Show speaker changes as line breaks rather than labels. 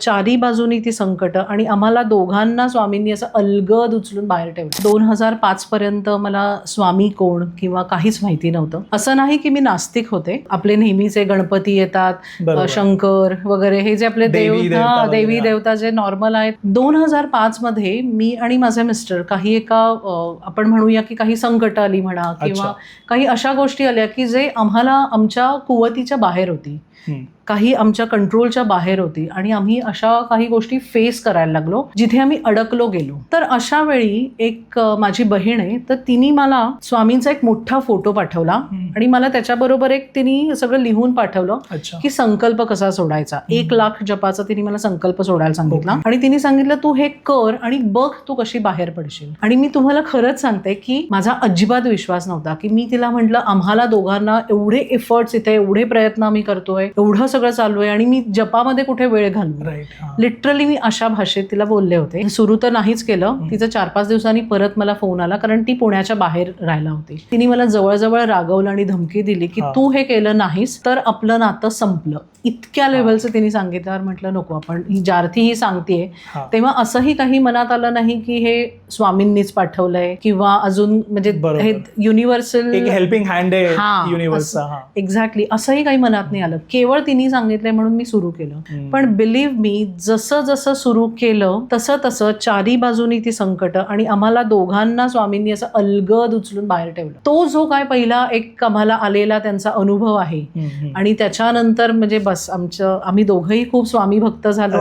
चारी बाजूनी ती संकट आणि आम्हाला दोघांना स्वामींनी असं अलगद उचलून बाहेर ठेवलं. 2005 पर्यंत मला स्वामी कोण किंवा काहीच माहिती नव्हतं. असं नाही की मी नास्तिक होते. आपले नेहमीचे गणपती येतात, शंकर वगैरे हे जे आपले देवी देवता जे नॉर्मल आहेत. 2005 मध्ये मी आणि माझे मिस्टर काही एका आपण म्हणूया की काही संकट आली म्हणा किंवा काही अशा गोष्टी आल्या की जे आम्हाला आमच्या कुवतीच्या बाहेर होती, काही आमच्या कंट्रोलच्या बाहेर होती आणि आम्ही अशा काही गोष्टी फेस करायला लागलो जिथे आम्ही अडकलो गेलो. तर अशा वेळी एक माझी बहीण आहे, तर तिने मला स्वामींचा एक मोठा फोटो पाठवला आणि मला त्याच्याबरोबर एक तिने सगळं लिहून पाठवलं की संकल्प कसा सोडायचा. 1,00,000 जपाचा तिने मला संकल्प सोडायला सांगितला आणि तिने सांगितलं तू हे कर आणि बघ तू कशी बाहेर पडशील. आणि मी तुम्हाला खरंच सांगते की माझा अजिबात विश्वास नव्हता की मी तिला म्हटलं आम्हाला दोघांना एवढे एफर्ट्स इथे, एवढे प्रयत्न आम्ही करतोय, एवढं सगळं चालू आहे आणि मी जपामध्ये कुठे वेळ घालू. लिटरली मी अशा भाषेत तिला बोलले होते. सुरू तर नाहीच केलं. तिचं 4-5 दिवसांनी परत मला फोन आला, कारण ती पुण्याच्या बाहेर राहायला होती. तिने मला जवळजवळ रागवलं आणि धमकी दिली की तू हे केलं नाहीस तर आपलं नातं संपलं. इतक्या लेव्हलचं तिने सांगितल्यावर म्हटलं नको, आपण ही जार्थी ही सांगतेय. तेव्हा असंही काही मनात आलं नाही की हे स्वामींनीच पाठवलंय किंवा अजून म्हणजे हे युनिव्हर्सल
हेल्पिंग हँड आहे युनिव्हर्सचा.
एक्झॅक्टली असंही काही मनात नाही आलं. केवळ तिने सांगितलंय म्हणून मी सुरू केलं. पण बिलीव्ह मी, जसं जसं सुरू केलं तसं तसं चारी बाजूनी ती संकट आणि आम्हाला दोघांना स्वामींनी असं अलगद उचलून बाहेर ठेवलं. तो जो काय पहिला एक आम्हाला आलेला त्यांचा अनुभव आहे आणि त्याच्यानंतर म्हणजे बस आम्ही दोघंही खूप स्वामी भक्त झालो.